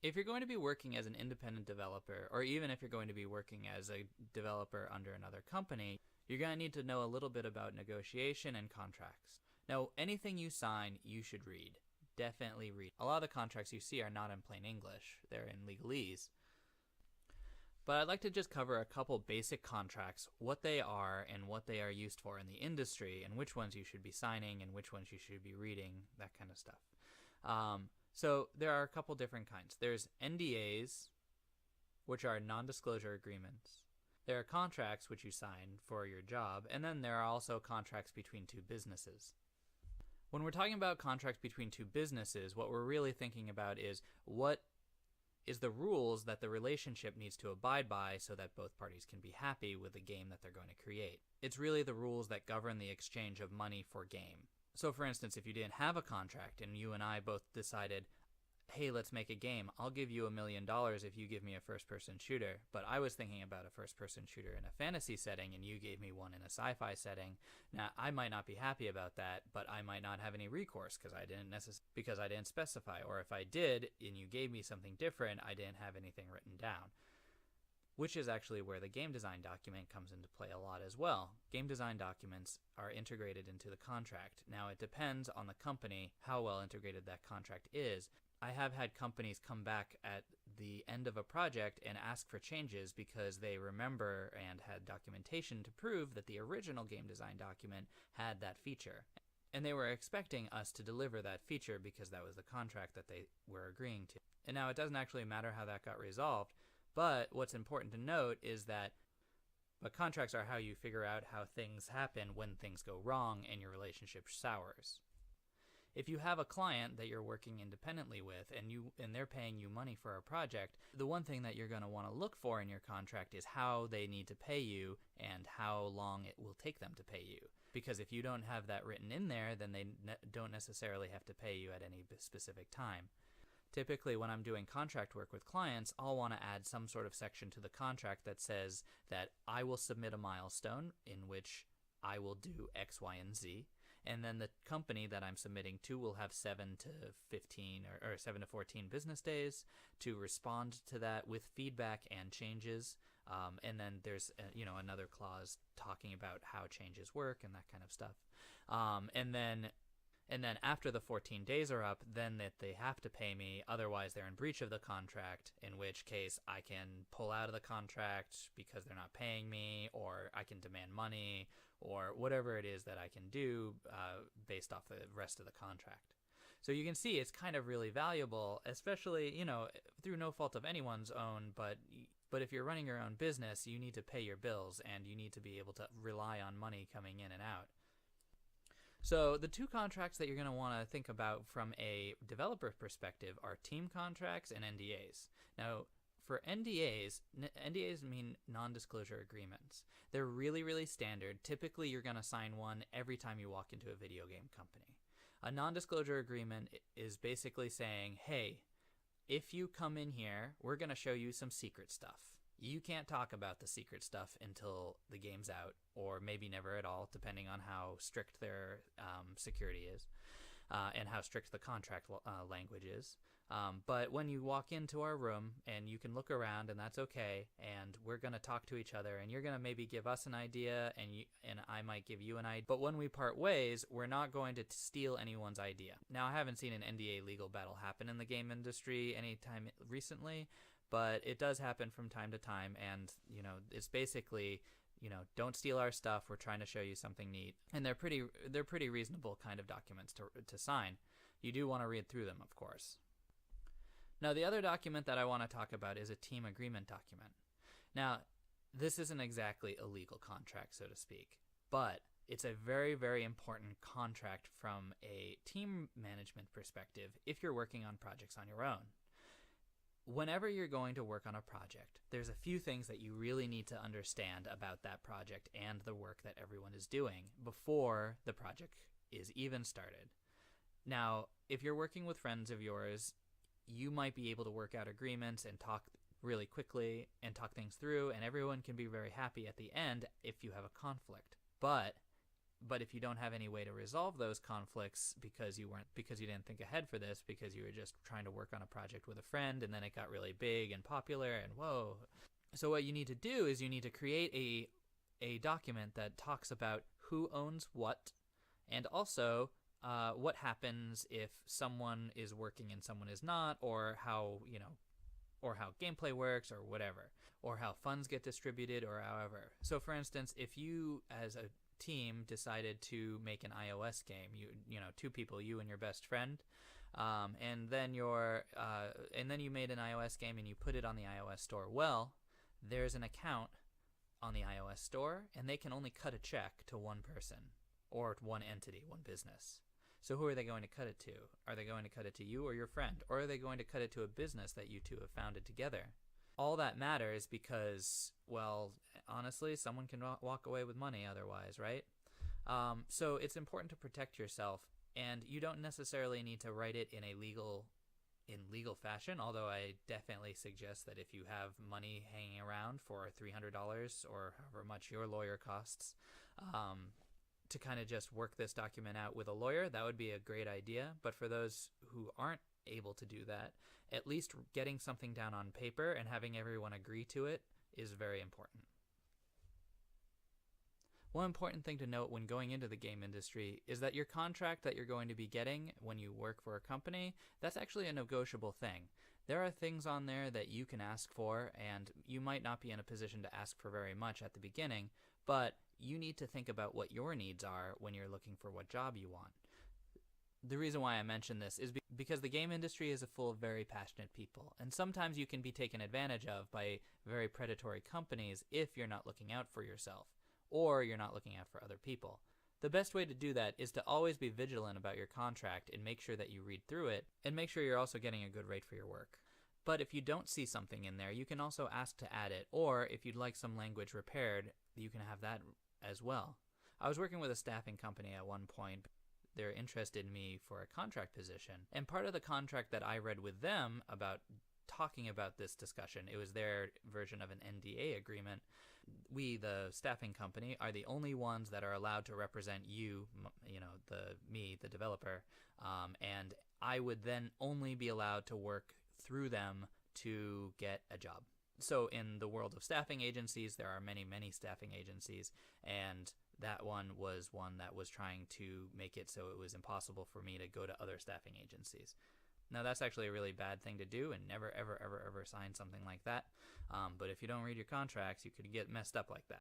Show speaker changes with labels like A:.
A: If you're going to be working as an independent developer, or even if you're going to be working as a developer under another company, you're going to need to know a little bit about negotiation and contracts. Now, anything you sign, you should read. Definitely read. A lot of the contracts you see are not in plain English, they're in legalese. But I'd like to just cover a couple basic contracts, what they are and what they are used for in the industry, and which ones you should be signing and which ones you should be reading, that kind of stuff. So there are a couple different kinds. There's NDAs, which are non-disclosure agreements. There are contracts which you sign for your job, and then there are also contracts between two businesses. When we're talking about contracts between two businesses, what we're really thinking about is what is the rules that the relationship needs to abide by so that both parties can be happy with the game that they're going to create. It's really the rules that govern the exchange of money for game. So for instance, if you didn't have a contract and you and I both decided, hey, let's make a game. I'll give you $1 million if you give me a first-person shooter. But I was thinking about a first-person shooter in a fantasy setting, and you gave me one in a sci-fi setting. Now, I might not be happy about that, but I might not have any recourse because I didn't specify. Or if I did, and you gave me something different, I didn't have anything written down. Which is actually where the game design document comes into play a lot as well. Game design documents are integrated into the contract. Now, it depends on the company how well integrated that contract is. I have had companies come back at the end of a project and ask for changes because they remember and had documentation to prove that the original game design document had that feature. And they were expecting us to deliver that feature because that was the contract that they were agreeing to. And now it doesn't actually matter how that got resolved, but what's important to note is that contracts are how you figure out how things happen when things go wrong and your relationship sours. If you have a client that you're working independently with and they're paying you money for a project, the one thing that you're going to want to look for in your contract is how they need to pay you and how long it will take them to pay you. Because if you don't have that written in there, then they don't necessarily have to pay you at any specific time. Typically, when I'm doing contract work with clients, I'll want to add some sort of section to the contract that says that I will submit a milestone in which I will do X, Y, and Z. And then the company that I'm submitting to will have 7 to 15 or 7 to 14 business days to respond to that with feedback and changes. And then there's another clause talking about how changes work and that kind of stuff. And then after the 14 days are up, then that they have to pay me, otherwise they're in breach of the contract, in which case I can pull out of the contract because they're not paying me, or I can demand money, or whatever it is that I can do based off the rest of the contract. So you can see it's kind of really valuable, especially, through no fault of anyone's own, but if you're running your own business, you need to pay your bills, and you need to be able to rely on money coming in and out. So the two contracts that you're going to want to think about from a developer perspective are team contracts and NDAs. Now, for NDAs mean non-disclosure agreements. They're really, really standard. Typically, you're going to sign one every time you walk into a video game company. A non-disclosure agreement is basically saying, hey, if you come in here, we're going to show you some secret stuff. You can't talk about the secret stuff until the game's out, or maybe never at all, depending on how strict their security is and how strict the contract language is. But when you walk into our room, and you can look around, and that's okay, and we're going to talk to each other, and you're going to maybe give us an idea, and I might give you an idea. But when we part ways, we're not going to steal anyone's idea. Now, I haven't seen an NDA legal battle happen in the game industry anytime recently, but it does happen from time to time, and it's basically, don't steal our stuff. We're trying to show you something neat, and they're pretty reasonable kind of documents to sign. You do want to read through them, of course. Now, the other document that I want to talk about is a team agreement document. Now, this isn't exactly a legal contract, so to speak, but it's a very, very important contract from a team management perspective if you're working on projects on your own. Whenever you're going to work on a project, there's a few things that you really need to understand about that project and the work that everyone is doing before the project is even started. Now, if you're working with friends of yours, you might be able to work out agreements and talk really quickly and talk things through, and everyone can be very happy at the end if you have a conflict. But But if you don't have any way to resolve those conflicts because you didn't think ahead for this, because you were just trying to work on a project with a friend and then it got really big and popular and whoa. So what you need to do is you need to create a document that talks about who owns what, and also what happens if someone is working and someone is not, or how gameplay works, or whatever, or how funds get distributed, or however. So for instance, if you as a team decided to make an iOS game, two people, you and your best friend, and then you made an iOS game and you put it on the iOS store. Well, there's an account on the iOS store, and they can only cut a check to one person or one entity, one business. So who are they going to cut it to? Are they going to cut it to you or your friend? Or are they going to cut it to a business that you two have founded together? All that matters because, well, honestly, someone can walk away with money otherwise, right? So it's important to protect yourself, and you don't necessarily need to write it in legal fashion, although I definitely suggest that if you have money hanging around for $300 or however much your lawyer costs, to kind of just work this document out with a lawyer, that would be a great idea. But for those who aren't able to do that, at least getting something down on paper and having everyone agree to it is very important. One important thing to note when going into the game industry is that your contract that you're going to be getting when you work for a company, that's actually a negotiable thing. There are things on there that you can ask for, and you might not be in a position to ask for very much at the beginning, but you need to think about what your needs are when you're looking for what job you want. The reason why I mention this is because the game industry is full of very passionate people, and sometimes you can be taken advantage of by very predatory companies if you're not looking out for yourself, or you're not looking out for other people. The best way to do that is to always be vigilant about your contract and make sure that you read through it, and make sure you're also getting a good rate for your work. But if you don't see something in there, you can also ask to add it, or if you'd like some language repaired, you can have that as well. I was working with a staffing company at one point. They're interested in me for a contract position, and part of the contract that I read with them about talking about this discussion, it was their version of an NDA agreement. We, the staffing company, are the only ones that are allowed to represent you, the developer, and I would then only be allowed to work through them to get a job. So in the world of staffing agencies, there are many, many staffing agencies, and that one was one that was trying to make it so it was impossible for me to go to other staffing agencies. Now, that's actually a really bad thing to do, and never, ever, ever, ever sign something like that. But if you don't read your contracts, you could get messed up like that.